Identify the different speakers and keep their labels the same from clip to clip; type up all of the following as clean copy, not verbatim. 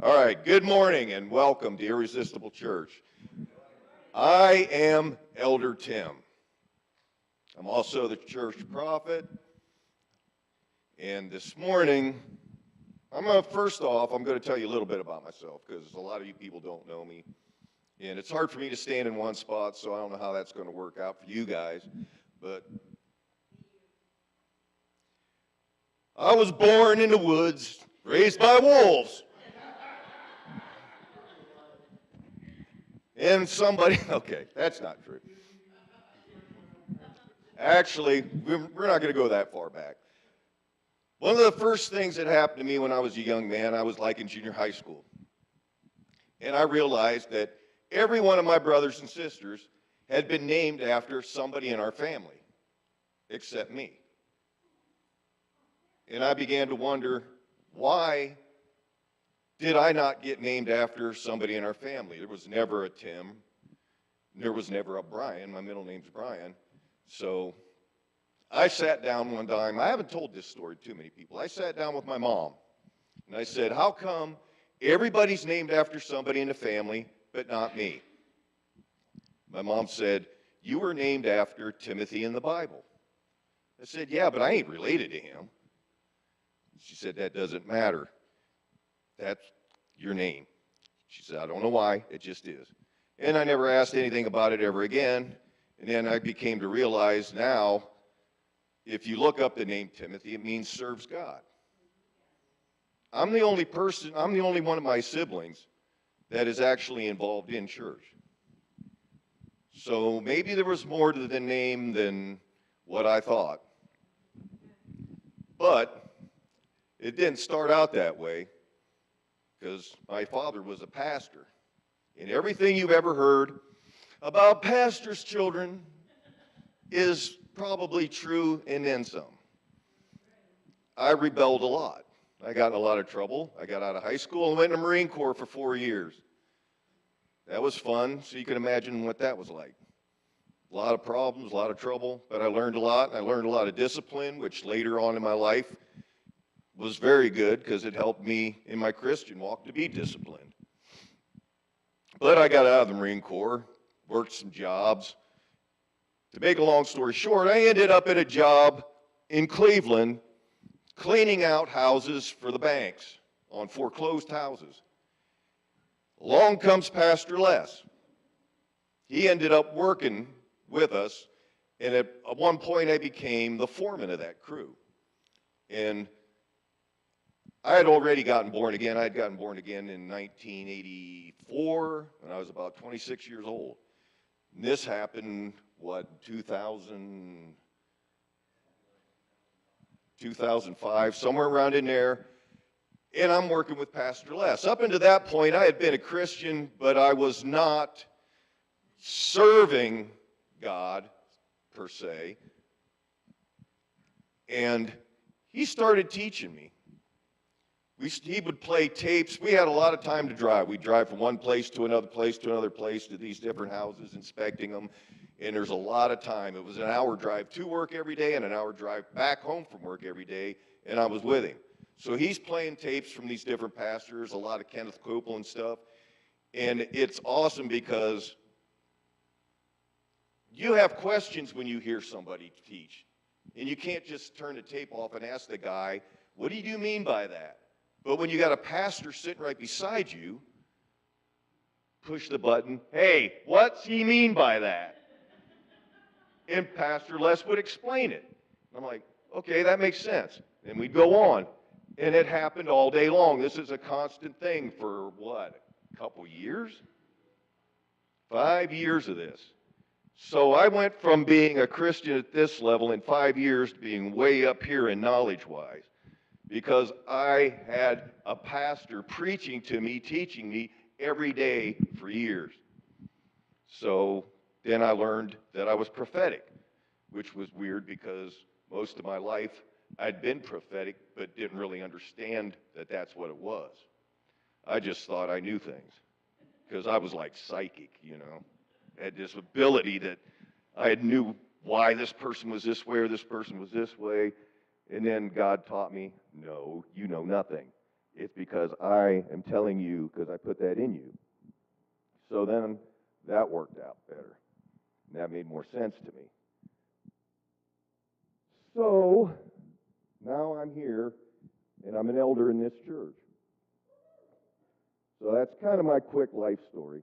Speaker 1: All right, good morning and welcome to Irresistible Church. I am Elder Tim. I'm also the church prophet. And this morning, first off, I'm going to tell you a little bit about myself because a lot of you people don't know me. And it's hard for me to stand in one spot, so I don't know how that's going to work out for you guys. But I was born in the woods, raised by wolves. And okay, that's not true. Actually, we're not going to go that far back. One of the first things that happened to me when I was a young man, I was like in junior high school. And I realized that every one of my brothers and sisters had been named after somebody in our family, except me. And I began to wonder, why did I not get named after somebody in our family? There was never a Tim. There was never a Brian. My middle name's Brian. So I sat down one time. I haven't told this story to too many people. I sat down with my mom, and I said, how come everybody's named after somebody in the family, but not me? My mom said, you were named after Timothy in the Bible. I said, yeah, but I ain't related to him. She said, that doesn't matter. That's your name. She said, I don't know why, it just is. And I never asked anything about it ever again. And then I became to realize now, if you look up the name Timothy, it means serves God. I'm the only one of my siblings that is actually involved in church. So maybe there was more to the name than what I thought. But it didn't start out that way, because my father was a pastor. And everything you've ever heard about pastors' children is probably true and then some. I rebelled a lot. I got in a lot of trouble. I got out of high school and went in the Marine Corps for 4 years. That was fun, so you can imagine what that was like. A lot of problems, a lot of trouble, but I learned a lot. I learned a lot of discipline, which later on in my life was very good because it helped me in my Christian walk to be disciplined. But I got out of the Marine Corps, worked some jobs. To make a long story short, I ended up at a job in Cleveland cleaning out houses for the banks on foreclosed houses. Along comes Pastor Les. He ended up working with us, and at one point I became the foreman of that crew. And I had already gotten born again. I had gotten born again in 1984 when I was about 26 years old. And this happened, 2005, somewhere around in there. And I'm working with Pastor Les. Up until that point, I had been a Christian, but I was not serving God, per se. And he started teaching me. He would play tapes. We had a lot of time to drive. We'd drive from one place to another place to another place to these different houses, inspecting them. And there's a lot of time. It was an hour drive to work every day and an hour drive back home from work every day, and I was with him. So he's playing tapes from these different pastors, a lot of Kenneth Copeland stuff. And it's awesome because you have questions when you hear somebody teach. And you can't just turn the tape off and ask the guy, what do you mean by that? But when you got a pastor sitting right beside you, push the button, hey, what's he mean by that? And Pastor Les would explain it. I'm like, okay, that makes sense. And we'd go on. And it happened all day long. This is a constant thing for what, a couple years? 5 years of this. So I went from being a Christian at this level in 5 years to being way up here in knowledge-wise, because I had a pastor preaching to me, teaching me every day for years. So then I learned that I was prophetic, which was weird because most of my life I'd been prophetic but didn't really understand that that's what it was. I just thought I knew things because I was like psychic, you know. I had this ability that I knew why this person was this way or this person was this way. And then God taught me, no, you know nothing. It's because I am telling you because I put that in you. So then that worked out better. And that made more sense to me. So now I'm here, and I'm an elder in this church. So that's kind of my quick life story.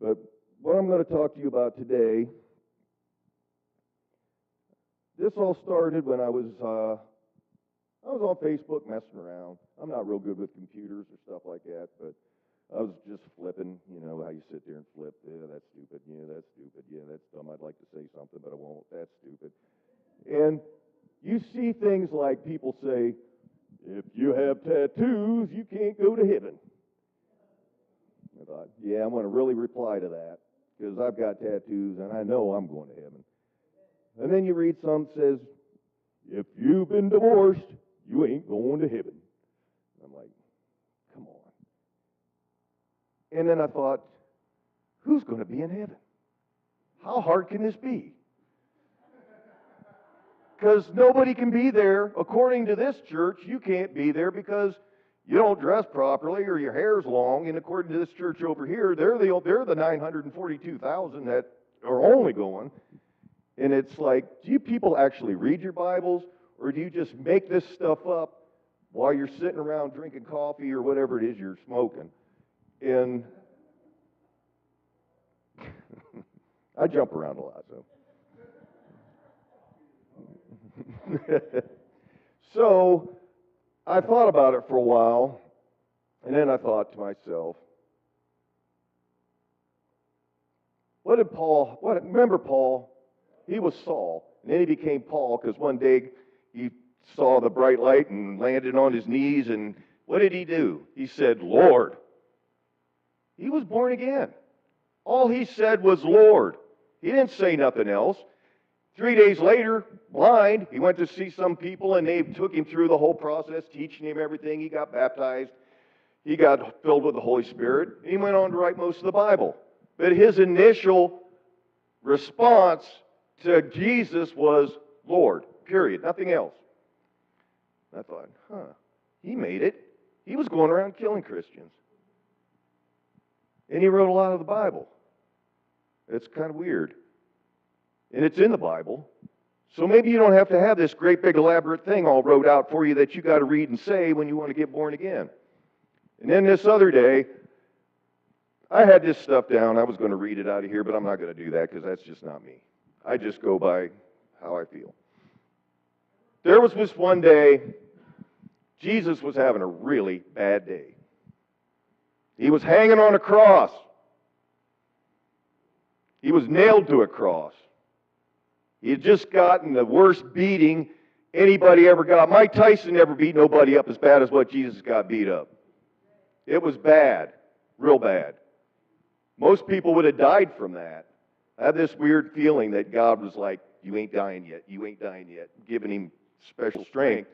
Speaker 1: But what I'm going to talk to you about today, this all started when I was on Facebook messing around. I'm not real good with computers or stuff like that, but I was just flipping, you know, how you sit there and flip. Yeah, that's stupid. Yeah, that's stupid. Yeah, that's dumb. I'd like to say something, but I won't. That's stupid. And you see things like people say, if you have tattoos, you can't go to heaven. I thought, yeah, I'm going to really reply to that because I've got tattoos and I know I'm going to heaven. And then you read some says, if you've been divorced, you ain't going to heaven. I'm like, come on. And then I thought, who's going to be in heaven? How hard can this be? Because nobody can be there. According to this church, you can't be there because you don't dress properly or your hair's long. And according to this church over here, they're the 942,000 that are only going. And it's like, do you people actually read your Bibles, or do you just make this stuff up while you're sitting around drinking coffee or whatever it is you're smoking? And I jump around a lot, so. So I thought about it for a while, and then I thought to myself, remember Paul? He was Saul, and then he became Paul because one day he saw the bright light and landed on his knees, and what did he do? He said, Lord. He was born again. All he said was Lord. He didn't say nothing else. 3 days later, blind, he went to see some people, and they took him through the whole process, teaching him everything. He got baptized. He got filled with the Holy Spirit. And he went on to write most of the Bible. But his initial response to Jesus was Lord, period, nothing else. I thought, he made it. He was going around killing Christians. And he wrote a lot of the Bible. It's kind of weird. And it's in the Bible. So maybe you don't have to have this great big elaborate thing all wrote out for you that you got to read and say when you want to get born again. And then this other day, I had this stuff down. I was going to read it out of here, but I'm not going to do that because that's just not me. I just go by how I feel. There was this one day, Jesus was having a really bad day. He was hanging on a cross. He was nailed to a cross. He had just gotten the worst beating anybody ever got. Mike Tyson never beat nobody up as bad as what Jesus got beat up. It was bad, real bad. Most people would have died from that. I have this weird feeling that God was like, you ain't dying yet, you ain't dying yet, giving him special strength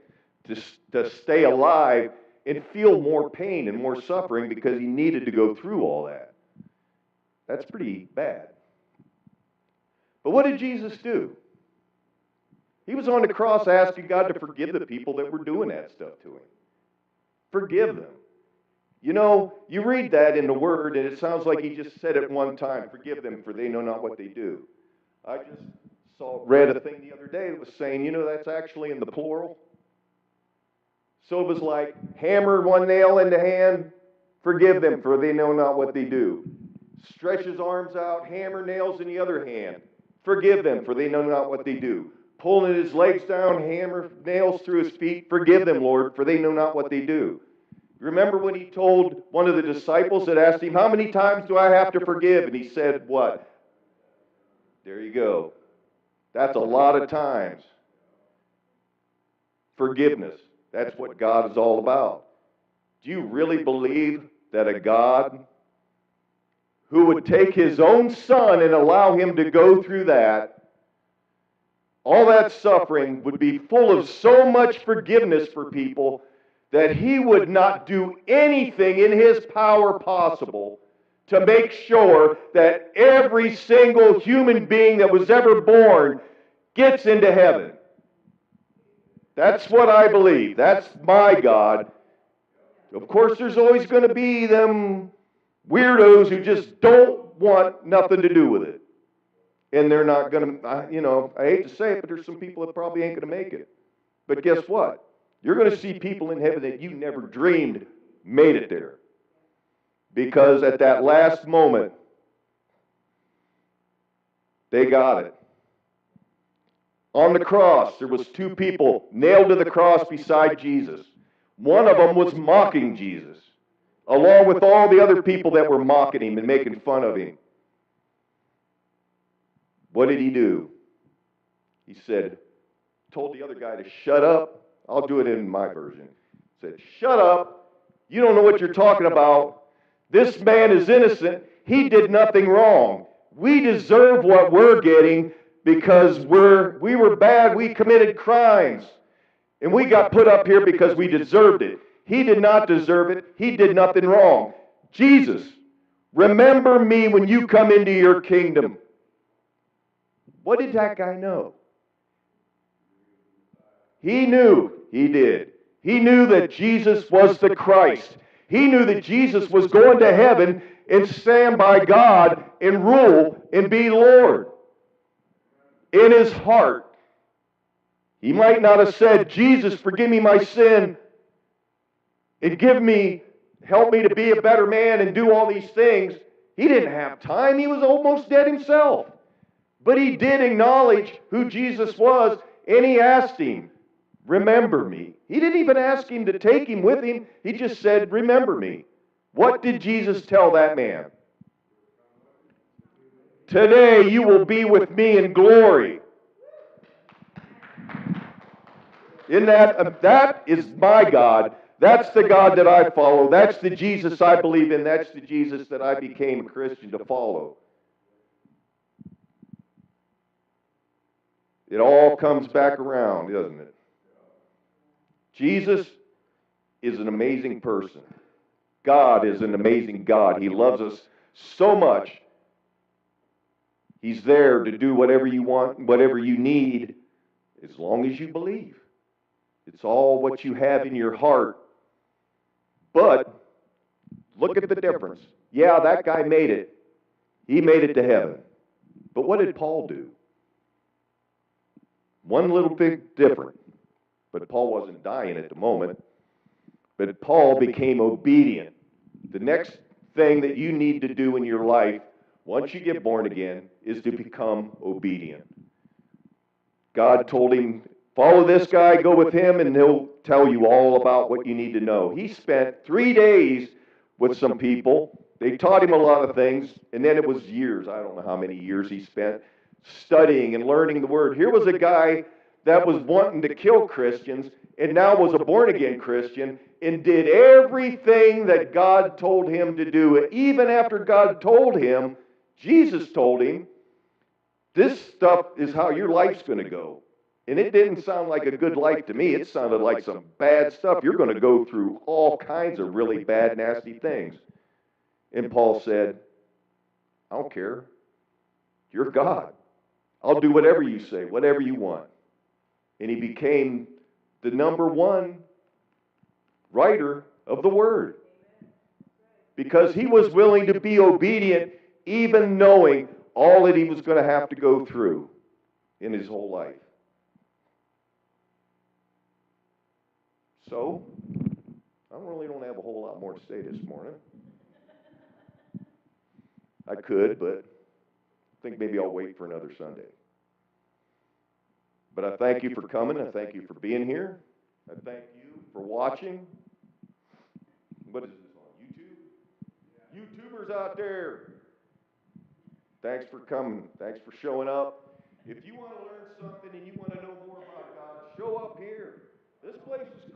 Speaker 1: to stay alive and feel more pain and more suffering because he needed to go through all that. That's pretty bad. But what did Jesus do? He was on the cross asking God to forgive the people that were doing that stuff to him. Forgive them. You know, you read that in the Word, and it sounds like he just said it one time, forgive them, for they know not what they do. I just read a thing the other day that was saying, you know, that's actually in the plural. So it was like, hammer one nail in the hand, forgive them, for they know not what they do. Stretch his arms out, hammer nails in the other hand. Forgive them, for they know not what they do. Pulling his legs down, hammer nails through his feet. Forgive them, Lord, for they know not what they do. Remember when he told one of the disciples that asked him, how many times do I have to forgive? And he said, what? There you go. That's a lot of times. Forgiveness. That's what God is all about. Do you really believe that a God who would take his own son and allow him to go through that, all that suffering, would be full of so much forgiveness for people that he would not do anything in his power possible to make sure that every single human being that was ever born gets into heaven? That's what I believe. That's my God. Of course, there's always going to be them weirdos who just don't want nothing to do with it. And they're not going to, I hate to say it, but there's some people that probably ain't going to make it. But guess what? You're going to see people in heaven that you never dreamed made it there. Because at that last moment, they got it. On the cross, there was two people nailed to the cross beside Jesus. One of them was mocking Jesus, along with all the other people that were mocking him and making fun of him. What did he do? He told the other guy to shut up. I'll do it in my version. He said, shut up. You don't know what you're talking about. This man is innocent. He did nothing wrong. We deserve what we're getting because we were bad. We committed crimes. And we got put up here because we deserved it. He did not deserve it. He did nothing wrong. Jesus, remember me when you come into your kingdom. What did that guy know? He knew. He did. He knew that Jesus was the Christ. He knew that Jesus was going to heaven and stand by God and rule and be Lord. In his heart, he might not have said, Jesus, forgive me my sin and help me to be a better man and do all these things. He didn't have time. He was almost dead himself. But he did acknowledge who Jesus was, and he asked him, remember me. He didn't even ask him to take him with him. He just said, remember me. What did Jesus tell that man? Today you will be with me in glory. That is my God. That's the God that I follow. That's the Jesus I believe in. That's the Jesus that I became a Christian to follow. It all comes back around, doesn't it? Jesus is an amazing person. God is an amazing God. He loves us so much. He's there to do whatever you want, whatever you need, as long as you believe. It's all what you have in your heart. But look at the difference. Yeah, that guy made it. He made it to heaven. But what did Paul do? One little bit different. But Paul wasn't dying at the moment. But Paul became obedient. The next thing that you need to do in your life, once you get born again, is to become obedient. God told him, follow this guy, go with him, and he'll tell you all about what you need to know. He spent 3 days with some people. They taught him a lot of things, and then it was years. I don't know how many years he spent studying and learning the Word. Here was a guy that was wanting to kill Christians, and now was a born-again Christian, and did everything that God told him to do. Even after God told him, Jesus told him, this stuff is how your life's going to go. And it didn't sound like a good life to me. It sounded like some bad stuff. You're going to go through all kinds of really bad, nasty things. And Paul said, I don't care. You're God. I'll do whatever you say, whatever you want. And he became the #1 writer of the Word. Because he was willing to be obedient, even knowing all that he was going to have to go through in his whole life. So, I really don't have a whole lot more to say this morning. I could, but I think maybe I'll wait for another Sunday. But I thank you for coming. I thank you for being here. I thank you for watching. What is this on YouTube? YouTubers out there, thanks for coming. Thanks for showing up. If you want to learn something and you want to know more about God, show up here. This place is